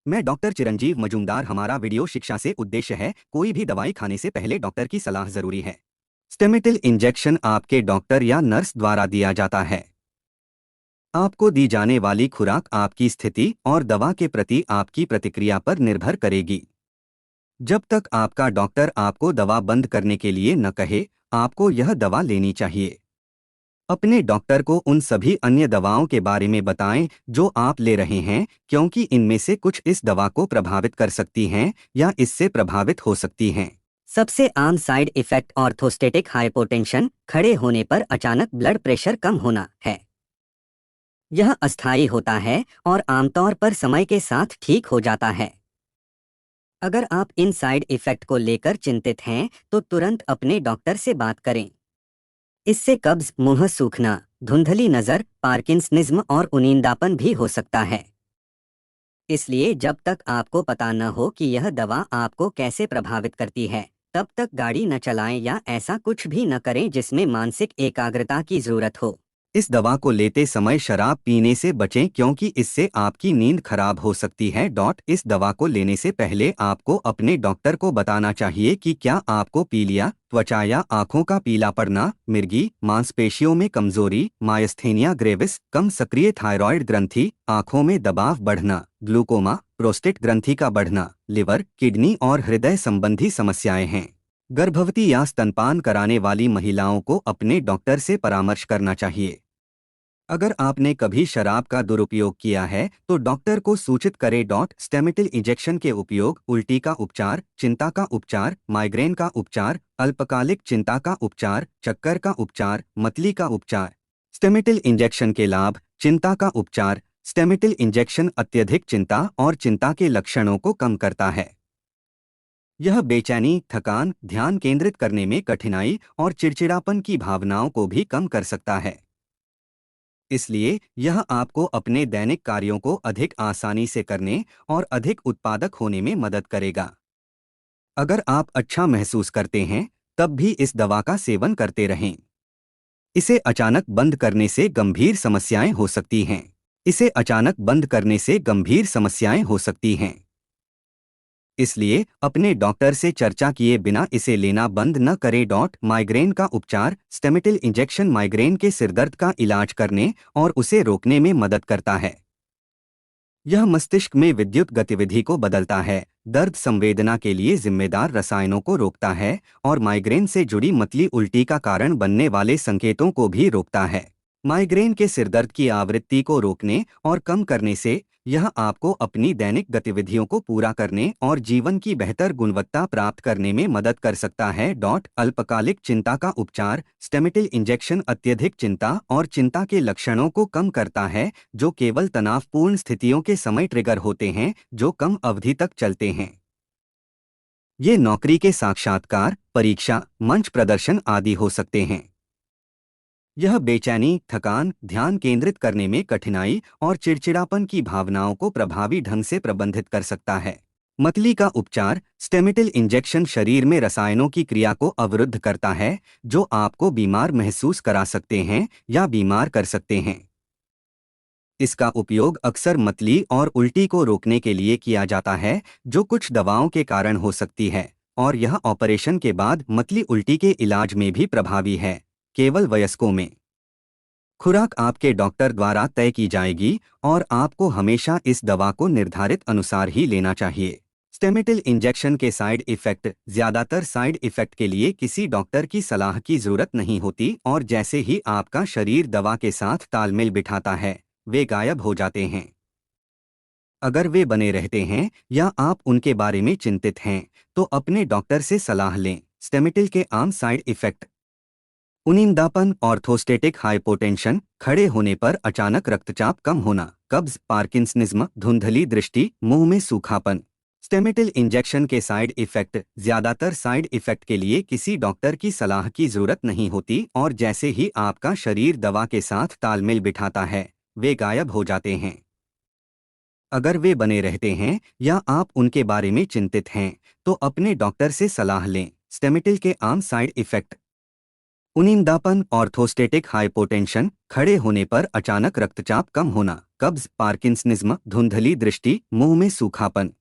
मैं डॉक्टर चिरंजीव मजूमदार। हमारा वीडियो शिक्षा से उद्देश्य है, कोई भी दवाई खाने से पहले डॉक्टर की सलाह जरूरी है। स्टेमिटिल इंजेक्शन आपके डॉक्टर या नर्स द्वारा दिया जाता है। आपको दी जाने वाली खुराक आपकी स्थिति और दवा के प्रति आपकी प्रतिक्रिया पर निर्भर करेगी। जब तक आपका डॉक्टर आपको दवा बंद करने के लिए न कहे, आपको यह दवा लेनी चाहिए। अपने डॉक्टर को उन सभी अन्य दवाओं के बारे में बताएं जो आप ले रहे हैं, क्योंकि इनमें से कुछ इस दवा को प्रभावित कर सकती हैं या इससे प्रभावित हो सकती हैं। सबसे आम साइड इफेक्ट ऑर्थोस्टेटिक हाइपोटेंशन, खड़े होने पर अचानक ब्लड प्रेशर कम होना है। यह अस्थायी होता है और आमतौर पर समय के साथ ठीक हो जाता है। अगर आप इन साइड इफेक्ट को लेकर चिंतित हैं, तो तुरंत अपने डॉक्टर से बात करें। इससे कब्ज, मुंह सूखना, धुंधली नज़र, पार्किंसनिज्म और उनींदापन भी हो सकता है। इसलिए जब तक आपको पता न हो कि यह दवा आपको कैसे प्रभावित करती है, तब तक गाड़ी न चलाएं या ऐसा कुछ भी न करें जिसमें मानसिक एकाग्रता की जरूरत हो। इस दवा को लेते समय शराब पीने से बचें, क्योंकि इससे आपकी नींद खराब हो सकती है। इस दवा को लेने से पहले आपको अपने डॉक्टर को बताना चाहिए कि क्या आपको पीलिया, त्वचा या आंखों का पीला पड़ना, मिर्गी, मांसपेशियों में कमजोरी, मायस्थेनिया ग्रेविस, कम सक्रिय थायराइड ग्रंथि, आंखों में दबाव बढ़ना, ग्लूकोमा, प्रोस्टेट ग्रंथि का बढ़ना, लिवर, किडनी और हृदय संबंधी समस्याएं हैं। गर्भवती या स्तनपान कराने वाली महिलाओं को अपने डॉक्टर से परामर्श करना चाहिए। अगर आपने कभी शराब का दुरुपयोग किया है, तो डॉक्टर को सूचित करें। स्टेमिटिल इंजेक्शन के उपयोग, उल्टी का उपचार, चिंता का उपचार, माइग्रेन का उपचार, अल्पकालिक चिंता का उपचार, चक्कर का उपचार, मतली का उपचार। स्टेमिटिल इंजेक्शन के लाभ, चिंता का उपचार। स्टेमिटिल इंजेक्शन अत्यधिक चिंता और चिंता के लक्षणों को कम करता है। यह बेचैनी, थकान, ध्यान केंद्रित करने में कठिनाई और चिड़चिड़ापन की भावनाओं को भी कम कर सकता है। इसलिए यह आपको अपने दैनिक कार्यों को अधिक आसानी से करने और अधिक उत्पादक होने में मदद करेगा। अगर आप अच्छा महसूस करते हैं, तब भी इस दवा का सेवन करते रहें। इसे अचानक बंद करने से गंभीर समस्याएं हो सकती हैं। इसे अचानक बंद करने से गंभीर समस्याएं हो सकती हैं। इसलिए अपने डॉक्टर से चर्चा किए बिना इसे लेना बंद न करें। माइग्रेन का उपचार, स्टेमिटिल इंजेक्शन माइग्रेन के सिरदर्द का इलाज करने और उसे रोकने में मदद करता है। यह मस्तिष्क में विद्युत गतिविधि को बदलता है, दर्द संवेदना के लिए जिम्मेदार रसायनों को रोकता है और माइग्रेन से जुड़ी मतली उल्टी का कारण बनने वाले संकेतों को भी रोकता है। माइग्रेन के सिरदर्द की आवृत्ति को रोकने और कम करने से यह आपको अपनी दैनिक गतिविधियों को पूरा करने और जीवन की बेहतर गुणवत्ता प्राप्त करने में मदद कर सकता है। अल्पकालिक चिंता का उपचार, स्टेमिटिल इंजेक्शन अत्यधिक चिंता और चिंता के लक्षणों को कम करता है, जो केवल तनावपूर्ण स्थितियों के समय ट्रिगर होते हैं, जो कम अवधि तक चलते हैं। ये नौकरी के साक्षात्कार, परीक्षा, मंच प्रदर्शन आदि हो सकते हैं। यह बेचैनी, थकान, ध्यान केंद्रित करने में कठिनाई और चिड़चिड़ापन की भावनाओं को प्रभावी ढंग से प्रबंधित कर सकता है। मतली का उपचार, स्टेमिटिल इंजेक्शन शरीर में रसायनों की क्रिया को अवरुद्ध करता है, जो आपको बीमार महसूस करा सकते हैं या बीमार कर सकते हैं। इसका उपयोग अक्सर मतली और उल्टी को रोकने के लिए किया जाता है, जो कुछ दवाओं के कारण हो सकती है, और यह ऑपरेशन के बाद मतली उल्टी के इलाज में भी प्रभावी है, केवल वयस्कों में। खुराक आपके डॉक्टर द्वारा तय की जाएगी और आपको हमेशा इस दवा को निर्धारित अनुसार ही लेना चाहिए। स्टेमिटिल इंजेक्शन के साइड इफेक्ट, ज्यादातर साइड इफेक्ट के लिए किसी डॉक्टर की सलाह की जरूरत नहीं होती और जैसे ही आपका शरीर दवा के साथ तालमेल बिठाता है, वे गायब हो जाते हैं। अगर वे बने रहते हैं या आप उनके बारे में चिंतित हैं, तो अपने डॉक्टर से सलाह लें। स्टेमिटिल के आम साइड इफेक्ट: उनींदापन, ऑर्थोस्टेटिक हाइपोटेंशन, खड़े होने पर अचानक रक्तचाप कम होना, कब्ज, पार्किंसनिज्म, धुंधली दृष्टि, मुंह में सूखापन। स्टेमिटिल इंजेक्शन के साइड इफेक्ट, ज्यादातर साइड इफेक्ट के लिए किसी डॉक्टर की सलाह की जरूरत नहीं होती और जैसे ही आपका शरीर दवा के साथ तालमेल बिठाता है, वे गायब हो जाते हैं। अगर वे बने रहते हैं या आप उनके बारे में चिंतित हैं, तो अपने डॉक्टर से सलाह लें। स्टेमिटिल के आम साइड इफेक्ट: उनींदापन, ऑर्थोस्टेटिक हाइपोटेंशन, खड़े होने पर अचानक रक्तचाप कम होना, कब्ज, पार्किंसनिज्म, धुंधली दृष्टि, मुंह में सूखापन।